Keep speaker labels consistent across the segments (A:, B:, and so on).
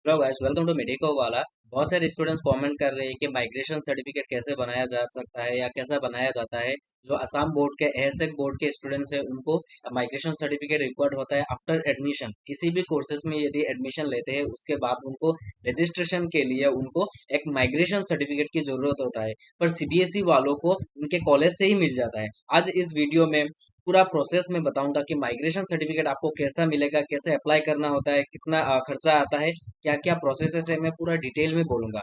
A: Hello guys, welcome to Medico वाला। बहुत सारे स्टूडेंट्स कमेंट कर रहे हैं कि माइग्रेशन सर्टिफिकेट कैसे बनाया जा सकता है या कैसा बनाया जाता है। जो असम बोर्ड के एएसएक बोर्ड के स्टूडेंट्स हैं उनको माइग्रेशन सर्टिफिकेट रिक्वायर्ड होता है आफ्टर एडमिशन। किसी भी कोर्सेज में यदि एडमिशन लेते हैं उसके बाद उनको रजिस्ट्रेशन के लिए उनको एक माइग्रेशन सर्टिफिकेट की जरूरत होता है। पर सीबीएसई वालों को उनके कॉलेज से ही मिल जाता है। आज इस वीडियो में पूरा प्रोसेस में बताऊंगा कि माइग्रेशन सर्टिफिकेट आपको कैसा मिलेगा, कैसे अप्लाई करना होता है, कितना खर्चा आता है, क्या क्या प्रोसेस है, मैं पूरा डिटेल में बोलूंगा।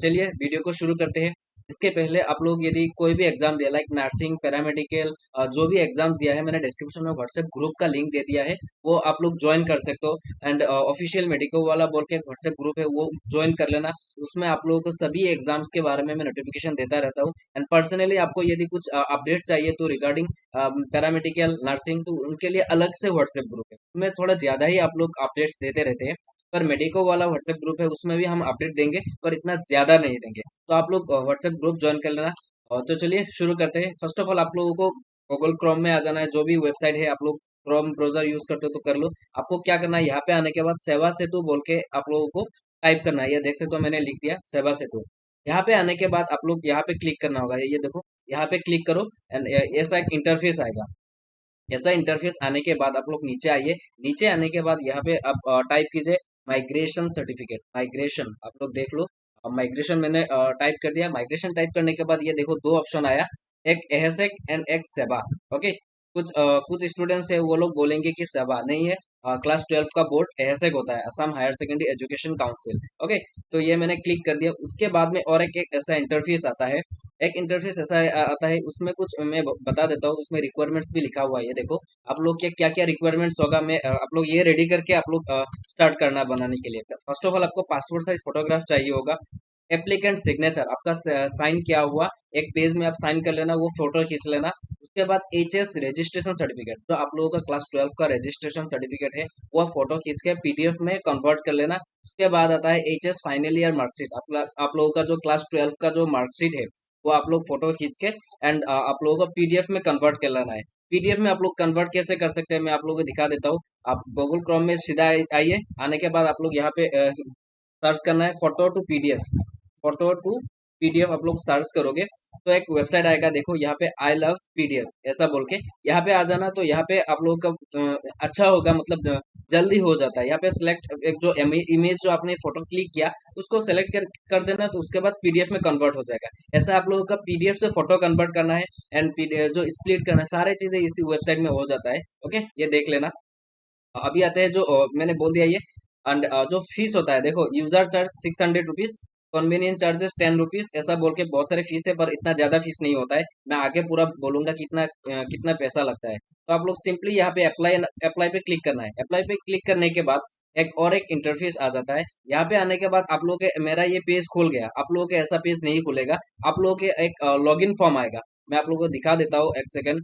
A: चलिए वीडियो को शुरू करते हैं। इसके पहले आप लोग यदि कोई भी एग्जाम दिया, लाइक नर्सिंग, पैरामेडिकल, जो भी एग्जाम दिया है, मैंने डिस्क्रिप्शन में व्हाट्सएप ग्रुप का लिंक दे दिया है, वो आप लोग ज्वाइन कर सकते हो। एंड ऑफिशियल मेडिको वाला बोल के व्हाट्सएप ग्रुप है, वो ज्वाइन कर लेना। उसमें आप लोगों को सभी एग्जाम्स के बारे में मैं नोटिफिकेशन देता रहता हूँ। एंड पर्सनली आपको यदि कुछ अपडेट चाहिए तो रिगार्डिंग पैरामेडिकल, नर्सिंग, तो उनके लिए अलग से व्हाट्सएप ग्रुप है, उसमें थोड़ा ज्यादा ही आप लोग अपडेट्स देते रहते हैं। पर मेडिको वाला व्हाट्सएप ग्रुप है, उसमें भी हम अपडेट देंगे पर इतना ज्यादा नहीं देंगे। तो आप लोग व्हाट्सएप ग्रुप ज्वाइन कर लेना। तो चलिए शुरू करते हैं। फर्स्ट ऑफ ऑल आप लोगों को गूगल क्रोम में आ जाना है। जो भी वेबसाइट है आप लोग क्रोम ब्राउजर यूज करते हो तो कर लो। आपको क्या करना है, यहाँ पे आने के बाद सेवा सेतु बोल के आप लोगों को टाइप करना है। ये देख सकते हो, मैंने लिख दिया सेवा सेतु। यहाँ पे आने के बाद आप लोग यहाँ पे क्लिक करना होगा। ये देखो, यहाँ पे क्लिक करो एंड ऐसा एक इंटरफेस आएगा। ऐसा इंटरफेस आने के बाद आप लोग नीचे आइए। नीचे आने के बाद यहाँ पे आप टाइप कीजिए माइग्रेशन सर्टिफिकेट। माइग्रेशन आप लोग देख लो। माइग्रेशन मैंने टाइप कर दिया। माइग्रेशन टाइप करने के बाद ये देखो दो ऑप्शन आया, एक एहसेक एंड एक सेवा। ओके, कुछ स्टूडेंट्स है वो लोग बोलेंगे कि सेवा नहीं है, क्लास 12 का बोर्ड एहसेक होता है, Assam higher secondary education council. Okay, तो ये मैंने क्लिक कर दिया। उसके बाद में और एक ऐसा इंटरफेस आता है। एक इंटरफेस ऐसा आता है, उसमें कुछ मैं बता देता हूँ। उसमें रिक्वायरमेंट्स भी लिखा हुआ है। ये देखो आप लोग के क्या क्या रिक्वायरमेंट्स होगा। मैं आप लोग ये रेडी करके आप लोग स्टार्ट करना बनाने के लिए। फर्स्ट ऑफ ऑल आपको पासपोर्ट साइज फोटोग्राफ चाहिए होगा। एप्लीकेंट सिग्नेचर आपका साइन किया हुआ एक पेज में आप साइन कर लेना, वो फोटो खींच लेना। उसके बाद एचएस रजिस्ट्रेशन सर्टिफिकेट, जो आप लोगों का क्लास 12 का रजिस्ट्रेशन सर्टिफिकेट है, वो फोटो खींच के पीडीएफ में कन्वर्ट कर लेना। उसके बाद आता है एचएस फाइनल ईयर मार्कशीट। आप लोगों का जो क्लास 12 का जो मार्कशीट है वो आप लोग फोटो खींच के एंड आप लोगों को पीडीएफ में कन्वर्ट कर लेना है। पीडीएफ में आप लोग कन्वर्ट कैसे कर सकते हैं मैं आप लोगों को दिखा देता हूँ। आप गूगल क्रोम में सीधा आइए। आने के बाद आप लोग यहाँ पे सर्च करना है photo to PDF. Photo to PDF आप लोग सर्च करोगे तो एक वेबसाइट आएगा। देखो यहाँ पे आई लव पीडीएफ ऐसा बोल के यहाँ पे आ जाना। तो यहाँ पे आप लोगों का अच्छा होगा, मतलब जल्दी हो जाता है। यहाँ पे सिलेक्ट एक जो इमेज जो आपने फोटो क्लिक किया उसको सेलेक्ट कर देना, तो उसके बाद पीडीएफ में कन्वर्ट हो जाएगा। ऐसा आप लोगों का पीडीएफ से फोटो कन्वर्ट करना है एंड जो स्प्लिट करना है, सारे चीजें इसी वेबसाइट में हो जाता है। ओके, ये देख लेना। अभी आते हैं जो मैंने बोल दिया ये। एंड जो फीस होता है, देखो user charge 600 rupees, convenience charges 10 rupees, ऐसा बोल के बहुत सारे फीस है पर इतना ज्यादा फीस नहीं होता है। मैं आगे पूरा बोलूंगा कितना कितना पैसा लगता है। तो आप लोग सिंपली यहाँ पे अप्लाई अप्लाई पे क्लिक करना है। अप्लाई पे क्लिक करने के बाद एक इंटरफेस आ जाता है। यहाँ पे आने के बाद आप लोग के मेरा ये पेज खुल गया। आप लोगों के ऐसा पेज नहीं खुलेगा, आप लोगों के एक लॉगिन फॉर्म आएगा। मैं आप लोगों को दिखा देता हूँ, एक सेकेंड।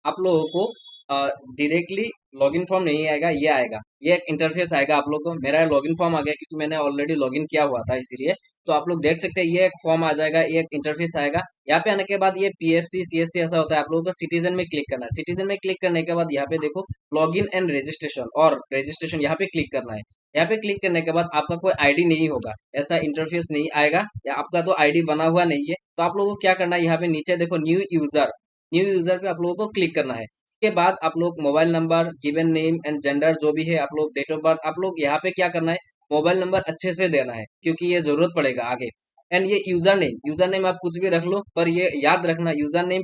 A: आप लोगों को डायरेक्टली लॉगिन फॉर्म नहीं आएगा, ये आएगा, ये एक इंटरफेस आएगा। आप लोग को मेरा लॉगिन फॉर्म आ गया क्योंकि मैंने ऑलरेडी लॉगिन किया हुआ था, इसीलिए। तो आप लोग देख सकते हैं ये एक फॉर्म आ जाएगा, ये एक इंटरफेस आएगा। यहाँ पे आने के बाद ये पीएफसी सीएससी ऐसा होता है। आप लोगों को सिटीजन में क्लिक करना है। सिटीजन में क्लिक करने के बाद यहाँ पे देखो लॉगिन एंड रजिस्ट्रेशन, और रजिस्ट्रेशन यहाँ पे क्लिक करना है। यहाँ पे क्लिक करने के बाद आपका कोई आईडी नहीं होगा, ऐसा इंटरफेस नहीं आएगा, या आपका तो आईडी बना हुआ नहीं है। तो आप लोगों को क्या करना है, यहाँ पे नीचे देखो न्यू यूजर, न्यू यूजर पे आप लोगों को क्लिक करना है। इसके बाद आप लोग mobile number, given name and gender जो भी है, आप लोग डेट ऑफ बर्थ, आप लोग यहाँ पे क्या करना है, मोबाइल नंबर अच्छे से देना है क्योंकि ये जरूरत पड़ेगा आगे। एंड ये यूजर नेम आप कुछ भी रख लो, पर ये याद रखना user name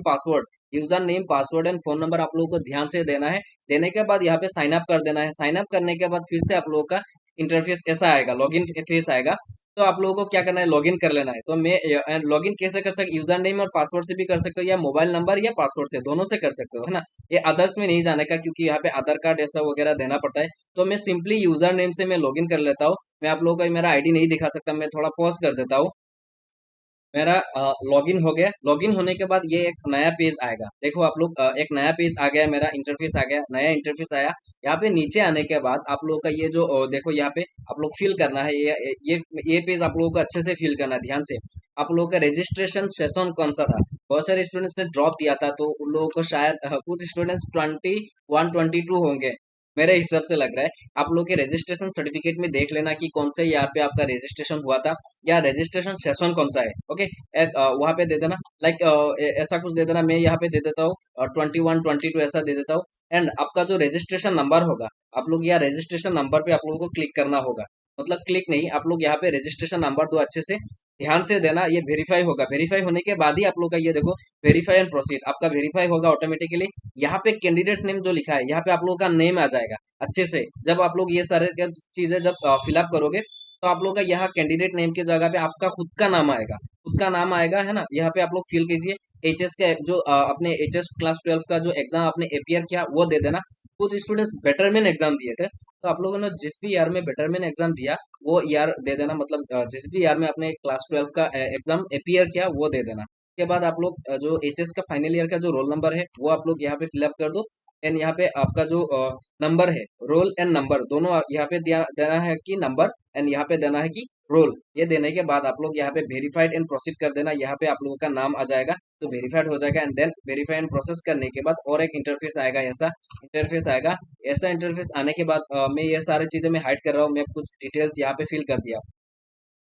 A: password and phone number आप लोगों को ध्यान से देना है। देने के बाद यहाँ पे साइन अप कर देना है। साइन अप करने के बाद फिर से आप लोगों का इंटरफेस ऐसा आएगा, लॉगिन फेस आएगा। तो आप लोगों को क्या करना है, लॉगिन कर लेना है। तो मैं लॉगिन कैसे कर सकते, यूजर नेम और पासवर्ड से भी कर सकते हो, या मोबाइल नंबर या पासवर्ड से, दोनों से कर सकते हो, है ना। ये अदर्स में नहीं जाने का क्योंकि यहाँ पे आधार कार्ड ऐसा वगैरह देना पड़ता है। तो मैं सिंपली यूजर नेम से मैं लॉगिन कर लेता हूँ। मैं आप लोगों को मेरा आईडी नहीं दिखा सकता, मैं थोड़ा पॉज कर देता हूँ। मेरा लॉगिन हो गया। लॉगिन होने के बाद ये एक नया पेज आएगा। देखो आप लोग एक नया पेज आ गया, मेरा इंटरफेस आ गया, नया इंटरफेस आया। यहाँ पे नीचे आने के बाद आप लोगों का ये जो देखो यहाँ पे आप लोग फिल करना है। ये पेज आप लोगों को अच्छे से फिल करना है, ध्यान से। आप लोगों का रजिस्ट्रेशन सेशन कौन सा था, बहुत सारे स्टूडेंट्स ने ड्रॉप दिया था, तो उन लोगों को शायद कुछ स्टूडेंट्स 21 22 होंगे। मेरे हिसाब से लग रहा है आप लोग के रजिस्ट्रेशन सर्टिफिकेट में देख लेना कि कौन से यहाँ पे आपका रजिस्ट्रेशन हुआ था या रजिस्ट्रेशन सेशन कौन सा है। ओके, वहां पे दे देना, लाइक ऐसा कुछ दे देना। मैं यहाँ पे दे देता हूँ 21 22 ऐसा दे देता हूँ। एंड आपका जो रजिस्ट्रेशन नंबर होगा, आप लोग यहाँ रजिस्ट्रेशन नंबर पे आप लोगों को क्लिक करना होगा। मतलब क्लिक नहीं, आप लोग यहाँ पे रजिस्ट्रेशन नंबर दो, अच्छे से ध्यान से देना। ये वेरीफाई होगा, वेरीफाई होने के बाद ही आप लोग का ये देखो वेरीफाई एंड प्रोसीड आपका वेरीफाई होगा ऑटोमेटिकली। यहाँ पे कैंडिडेट्स नेम जो लिखा है, यहाँ पे आप लोगों का नेम आ जाएगा अच्छे से। जब आप लोग ये सारे चीजें जब फिलअप करोगे तो आप लोग का यहाँ कैंडिडेट नेम की जगह पे आपका खुद का नाम आएगा, खुद का नाम आएगा, है ना। यहाँ पे आप लोग फिल कीजिए। एचएस का जो अपने एचएस क्लास 12 का जो एग्जाम आपने अपियर किया वो दे देना। कुछ स्टूडेंट्स बेटरमेंट एग्जाम दिए थे, तो आप लोगों ने जिस भी ईयर में बेटरमेंट एग्जाम दिया वो ईयर दे देना। मतलब जिस भी ईयर में अपने क्लास 12 का एग्जाम अपियर किया वो दे देना। उसके बाद आप लोग जो एचएस का फाइनल ईयर का जो रोल नंबर है वो आप लोग यहाँ पे फिलअप कर दो। एंड यहाँ पे आपका जो नंबर है, रोल एंड नंबर दोनों यहाँ पे देना है कि नंबर, एंड यहाँ पे देना है कि रोल। ये देने के बाद आप लोग यहाँ पे वेरीफाइड एंड प्रोसीड कर देना। यहाँ पे आप लोगों का नाम आ जाएगा तो वेरीफाइड हो जाएगा। And then verify and process करने के बाद और एक इंटरफेस आएगा, ऐसा इंटरफेस आएगा। ऐसा इंटरफेस आने के बाद मैं ये सारी चीजें मैं हाइड कर रहा हूँ, मैं कुछ डिटेल्स यहाँ पे फिल कर दिया।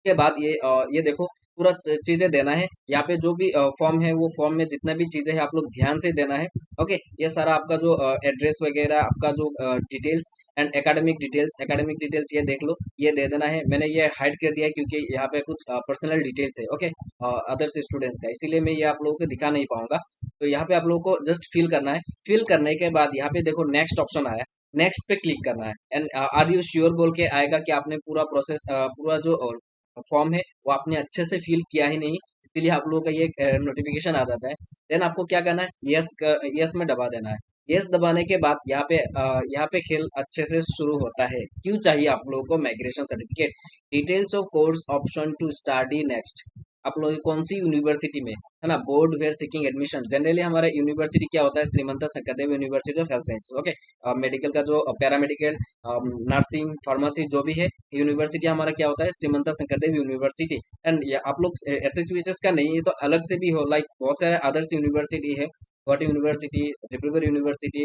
A: के बाद ये देखो पूरा चीजें देना है। यहाँ पे जो भी फॉर्म है वो फॉर्म में जितना भी चीजें हैं आप लोग ध्यान से देना है। ओके, ये सारा आपका जो एड्रेस वगैरह, आपका जो डिटेल्स एंड एकेडमिक डिटेल्स ये देख लो, ये दे देना है। मैंने ये हाइड कर दिया है क्योंकि यहाँ पे कुछ पर्सनल डिटेल्स है, ओके, अदर्स स्टूडेंट्स का, इसीलिए मैं ये आप लोगों को दिखा नहीं पाऊंगा। तो यहाँ पे आप लोगों को जस्ट फिल करना है। फिल करने के बाद यहाँ पे देखो नेक्स्ट ऑप्शन आया, नेक्स्ट पे क्लिक करना है। एंड आर यू श्योर बोल के आएगा कि आपने पूरा प्रोसेस, पूरा जो फॉर्म है वो आपने अच्छे से फिल किया ही नहीं, इसीलिए आप लोगों का ये नोटिफिकेशन आ जाता है। देन आपको क्या करना है, यस यस में दबा देना है। यस दबाने के बाद यहाँ पे खेल अच्छे से शुरू होता है। क्यों चाहिए आप लोगों को migration certificate? Details of course option to study next. आप लोग कौन सी यूनिवर्सिटी में, है ना, board were seeking admission. Generally हमारा यूनिवर्सिटी क्या होता है, Srimanta Sankardev University of Health Science. Okay, medical का जो पैरामेडिकल, नर्सिंग, फार्मेसी जो भी है, यूनिवर्सिटी हमारा क्या होता है, श्रीमंत शंकरदेव यूनिवर्सिटी। एंड आप लोग एसएचयूएचएस का नहीं है तो अलग से भी हो, लाइक बहुत सारे अदर्स यूनिवर्सिटी है, गुवाहाटी यूनिवर्सिटी, डिब्रूगढ़ यूनिवर्सिटी,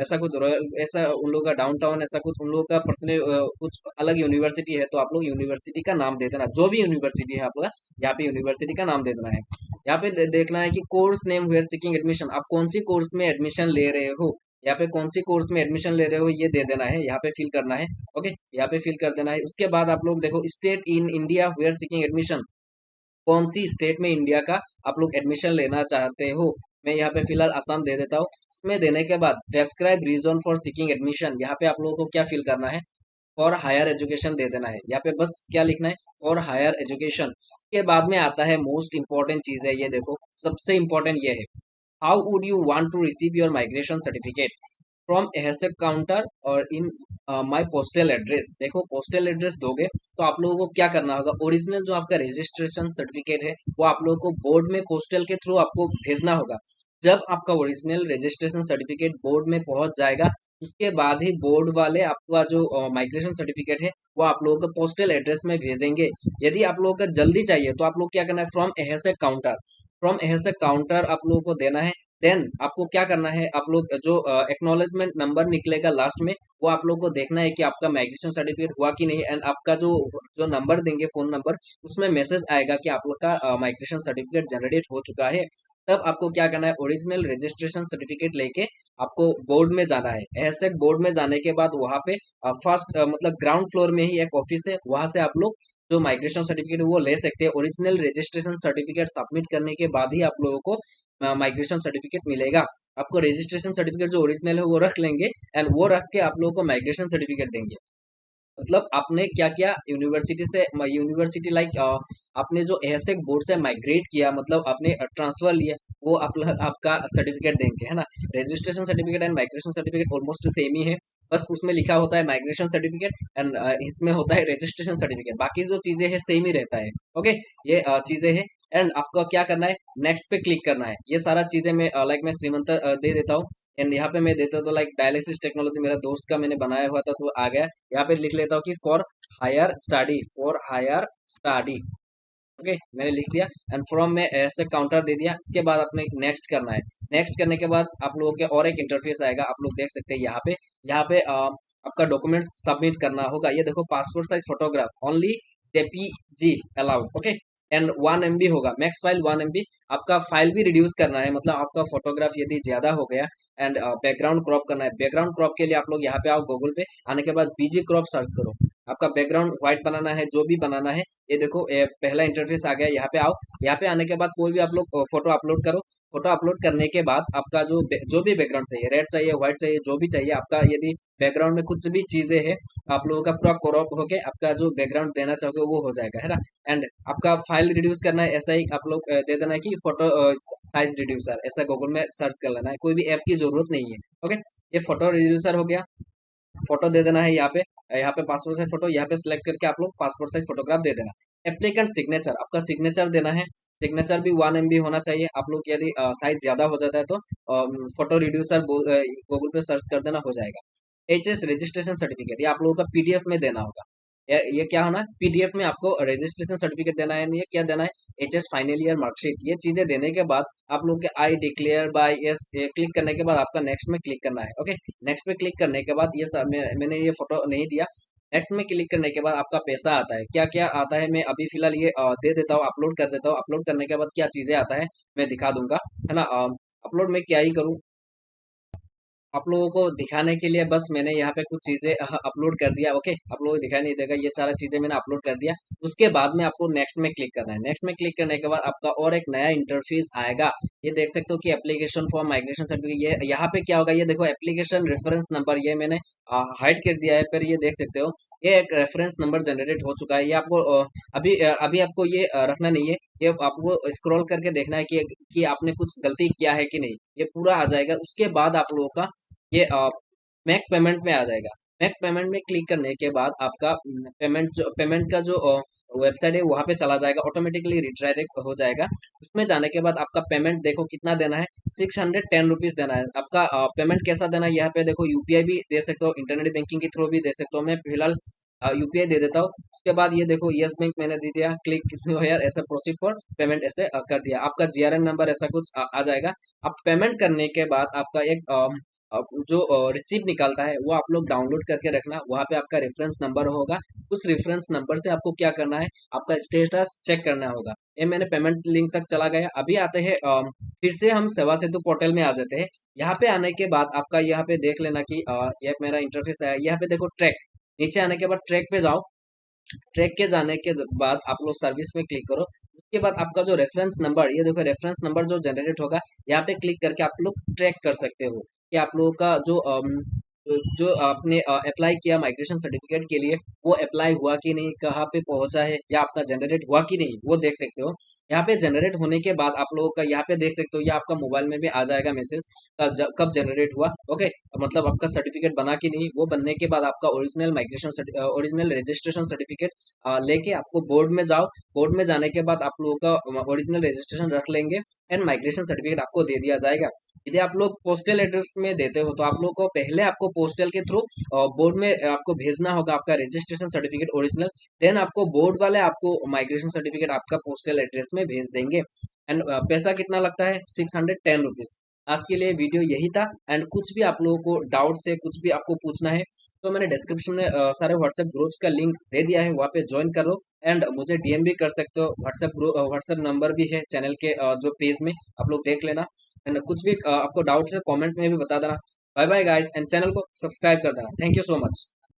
A: ऐसा कुछ रॉयल, ऐसा उन लोगों का डाउनटाउन, ऐसा कुछ उन लोगों का पर्सनल कुछ अलग यूनिवर्सिटी है। तो आप लोग यूनिवर्सिटी का नाम दे देना, जो भी यूनिवर्सिटी है आपका, यहाँ पे यूनिवर्सिटी का नाम दे देना है। यहाँ पे देखना है कि course name where seeking admission, आप कौन सी कोर्स में एडमिशन ले रहे हो, यहाँ पे कौन सी कोर्स में एडमिशन ले रहे हो ये दे देना है, यहाँ पे फिल करना है। ओके, यहाँ पे फिल कर देना है। उसके बाद आप लोग देखो state in India where seeking admission, कौन सी स्टेट में इंडिया का आप लोग एडमिशन लेना चाहते हो। मैं यहाँ पे फिलहाल असम दे देता हूँ। इसमें देने के बाद describe reason for seeking admission, यहाँ पे आप लोगों को क्या फिल करना है, फॉर हायर एजुकेशन दे देना है। यहाँ पे बस क्या लिखना है, फॉर हायर एजुकेशन। उसके बाद में आता है मोस्ट इंपॉर्टेंट चीज है, ये देखो सबसे इंपॉर्टेंट ये है, how would you want to receive your migration certificate, from AHSEC counter or in my postal address. देखो पोस्टल एड्रेस दोगे तो आप लोगों को क्या करना होगा, ओरिजिनल जो आपका रजिस्ट्रेशन सर्टिफिकेट है वो आप लोगों को बोर्ड में पोस्टल के थ्रू आपको भेजना होगा। जब आपका ओरिजिनल रजिस्ट्रेशन सर्टिफिकेट बोर्ड में पहुंच जाएगा उसके बाद ही बोर्ड वाले आपका जो माइग्रेशन सर्टिफिकेट है वो आप लोगों को पोस्टल एड्रेस में भेजेंगे। यदि आप लोगों को जल्दी चाहिए तो आप लोग क्या करना है, from AHSEC counter, from AHSEC counter आप लोगों को देना है। देन आपको क्या करना है, आप लोग जो एक्नॉलेजमेंट नंबर निकलेगा लास्ट में वो आप लोग को देखना है कि आपका माइग्रेशन सर्टिफिकेट हुआ कि नहीं। एंड आपका जो जो नंबर देंगे फोन नंबर, उसमें मैसेज आएगा कि आप लोग का माइग्रेशन सर्टिफिकेट जनरेट हो चुका है। तब आपको क्या करना है, ओरिजिनल रजिस्ट्रेशन सर्टिफिकेट लेके आपको बोर्ड में जाना है। ऐसे बोर्ड में जाने के बाद वहां पे फर्स्ट मतलब ग्राउंड फ्लोर में ही एक ऑफिस है, वहां से आप लोग जो माइग्रेशन सर्टिफिकेट वो ले सकते हैं। ओरिजिनल रजिस्ट्रेशन सर्टिफिकेट सबमिट करने के बाद ही आप लोगों को माइग्रेशन सर्टिफिकेट मिलेगा। आपको रजिस्ट्रेशन सर्टिफिकेट जो ओरिजिनल है वो रख लेंगे एंड वो रख के आप लोगों को माइग्रेशन सर्टिफिकेट देंगे। मतलब आपने क्या किया, यूनिवर्सिटी से, यूनिवर्सिटी लाइक आपने जो एहसेक बोर्ड से माइग्रेट किया, मतलब आपने ट्रांसफर लिया, वो आपका सर्टिफिकेट देंगे, है ना। Registration certificate and migration certificate almost same ही है, बस उसमें लिखा होता है माइग्रेशन सर्टिफिकेट एंड इसमें होता है रजिस्ट्रेशन सर्टिफिकेट, बाकी जो चीजें हैं सेम ही रहता है। ओके, ये चीजें हैं। एंड आपको क्या करना है, नेक्स्ट पे क्लिक करना है। ये सारा चीजें मैं लाइक मैं श्रीमंत दे देता हूँ। एंड यहाँ पे मैं देता हूँ तो लाइक डायलिसिस टेक्नोलॉजी मेरा दोस्त का मैंने बनाया हुआ था तो आ गया। यहाँ पे लिख लेता हूँ कि for higher study, for higher study. Okay, मैंने लिख दिया एंड फ्रॉम में ऐसे काउंटर दे दिया। इसके बाद आपने नेक्स्ट करना है। नेक्स्ट करने के बाद आप लोगों के और एक इंटरफेस आएगा, आप लोग देख सकते हैं यहाँ पे। यहाँ पे आपका डॉक्यूमेंट्स सबमिट करना होगा। ये देखो passport size photograph only JPG allowed, okay. And 1 MB होगा, मैक्स फाइल 1 MB। आपका फाइल भी रिड्यूस करना है, मतलब आपका फोटोग्राफ यदि ज्यादा हो गया। एंड बैकग्राउंड क्रॉप करना है। बैकग्राउंड क्रॉप के लिए आप लोग यहाँ पे आओ, गूगल पे आने के बाद बीजी क्रॉप सर्च करो। आपका बैकग्राउंड व्हाइट बनाना है, जो भी बनाना है। ये देखो पहला इंटरफेस आ गया, यहाँ पे आओ। यहाँ पे आने के बाद कोई भी आप लोग फोटो अपलोड करो। फोटो अपलोड करने के बाद आपका जो भी बैकग्राउंड चाहिए, रेड चाहिए, व्हाइट चाहिए, जो भी चाहिए आपका, यदि बैकग्राउंड में कुछ भी चीजें हैं, आप लोगों का पूरा क्रॉप होके आपका जो बैकग्राउंड देना चाहोगे वो हो जाएगा, है ना। एंड आपका फाइल रिड्यूस करना है, ऐसा ही आप लोग दे देना है कि फोटो साइज रिड्यूसर, ऐसा गूगल में सर्च कर लेना है, कोई भी ऐप की जरूरत नहीं है, ओके। ये फोटो रिड्यूसर हो गया। फोटो दे देना है यहाँ पे पासपोर्ट साइज फोटो, यहाँ पे सिलेक्ट करके आप लोग पासपोर्ट साइज फोटोग्राफ दे देना। एप्लीकेंट सिग्नेचर, आपका सिग्नेचर देना है। सिग्नेचर भी 1 MB होना चाहिए। आप लोग यदि साइज ज्यादा हो जाता है तो फोटो रिड्यूसर गूगल पे सर्च कर देना, हो जाएगा। HS रजिस्ट्रेशन सर्टिफिकेट, ये आप लोगों का PDF में देना होगा। ये क्या होना है, PDF में आपको रजिस्ट्रेशन सर्टिफिकेट देना है। ये क्या देना है, HS फाइनल ईयर मार्कशीट। ये चीजें देने के बाद आप लोग के I declare by yes click करने के बाद आपका नेक्स्ट में क्लिक करना है, ओके। नेक्स्ट पे क्लिक करने के बाद ये मैंने ये फोटो नहीं दिया। नेक्स्ट में क्लिक करने के बाद आपका पैसा आता है। क्या क्या आता है मैं अभी फिलहाल ये दे देता हूँ, अपलोड कर देता हूँ। अपलोड करने के बाद क्या चीजें आता है मैं दिखा दूंगा, है ना। अपलोड में क्या ही करूँ, आप लोगों को दिखाने के लिए बस मैंने यहाँ पे कुछ चीजें अपलोड कर दिया, ओके। आप लोगों को दिखाई नहीं देगा, ये सारा चीजें मैंने अपलोड कर दिया। उसके बाद में आपको नेक्स्ट में क्लिक करना है। नेक्स्ट में क्लिक करने के बाद आपका और एक नया इंटरफेस आएगा। ये देख सकते हो कि एप्लीकेशन फॉर माइग्रेशन सर्टिफिकेट। ये यहाँ पे क्या होगा, ये देखो एप्लीकेशन रेफरेंस नंबर, ये मैंने हाइड कर दिया है, फिर ये देख सकते हो ये एक रेफरेंस नंबर जनरेट हो चुका है। ये आपको अभी आपको ये रखना नहीं है। ये आपको स्क्रॉल करके देखना है कि आपने कुछ गलती किया है कि नहीं। ये पूरा आ जाएगा। उसके बाद आप लोगों का ये मैक पेमेंट में आ जाएगा। मैक पेमेंट में क्लिक करने के बाद आपका पेमेंट का जो वेबसाइट है वहां पे चला जाएगा, ऑटोमेटिकली रिडायरेक्ट हो जाएगा। उसमें जाने के बाद आपका पेमेंट देखो कितना देना है, 610 रुपीज देना है। आपका पेमेंट कैसा देना है, यहाँ पे देखो UPI भी दे सकते हो, इंटरनेट बैंकिंग के थ्रू भी दे सकते हो। मैं फिलहाल UPI दे देता हूँ। उसके बाद ये देखो यस बैंक मैंने दे दिया, क्लिक यार ऐसा प्रोसीड फॉर पेमेंट ऐसे कर दिया। आपका GRN नंबर ऐसा कुछ आ जाएगा। आप पेमेंट करने के बाद आपका एक जो रिसीप्ट निकालता है वो आप लोग डाउनलोड करके रखना। वहां पे आपका रेफरेंस नंबर होगा। उस रेफरेंस नंबर से आपको क्या करना है, आपका स्टेटस चेक करना होगा। ये मैंने पेमेंट लिंक तक चला गया। अभी आते हैं फिर से हम सेवा सेतु पोर्टल में आ जाते हैं। यहाँ पे आने के बाद आपका यहाँ पे देख लेना कि ये मेरा इंटरफेस है। यहाँ पे देखो ट्रैक, नीचे आने के बाद ट्रैक पे जाओ। ट्रैक के जाने के बाद आप लोग सर्विस में क्लिक करो। उसके बाद आपका जो रेफरेंस नंबर, ये देखो रेफरेंस नंबर जो जनरेट होगा, यहाँ पे क्लिक करके आप लोग ट्रैक कर सकते हो कि आप लोगों का जो आपने अप्लाई किया माइग्रेशन सर्टिफिकेट के लिए, वो अप्लाई हुआ कि नहीं, कहाँ पे पहुंचा है, या आपका जनरेट हुआ कि नहीं, वो देख सकते हो। यहाँ पे जनरेट होने के बाद आप लोगों का यहाँ पे देख सकते हो, या आपका मोबाइल में भी आ जाएगा मैसेज कब जनरेट हुआ, ओके। मतलब आपका सर्टिफिकेट बना कि नहीं। वो बनने के बाद आपका ओरिजिनल रजिस्ट्रेशन सर्टिफिकेट लेके आपको बोर्ड में जाओ। बोर्ड में जाने के बाद आप लोगों का ओरिजिनल रजिस्ट्रेशन रख लेंगे एंड माइग्रेशन सर्टिफिकेट आपको दे दिया जाएगा। यदि आप लोग पोस्टल एड्रेस में देते हो तो आप लोग को पहले आपको पोस्टल के थ्रू बोर्ड में आपको भेजना होगा आपका रजिस्ट्रेशन सर्टिफिकेट ओरिजिनल। देन आपको बोर्ड वाले आपको माइग्रेशन सर्टिफिकेट आपका पोस्टल एड्रेस में भेज देंगे। एंड पैसा कितना लगता है, 610 रुपीज। आज के लिए वीडियो यही था। एंड कुछ भी आप लोगों को डाउट है, कुछ भी आपको पूछना है, तो मैंने डिस्क्रिप्शन में सारे व्हाट्सएप ग्रुप्स का लिंक दे दिया है, वहाँ पे ज्वाइन कर लो। एंड मुझे DM भी कर सकते हो। व्हाट्सएप नंबर भी है चैनल के जो पेज में, आप लोग देख लेना। एंड कुछ भी आपको डाउट्स है कमेंट में भी बता देना। Bye bye guys, and channel को सब्सक्राइब कर देना। Thank you so much.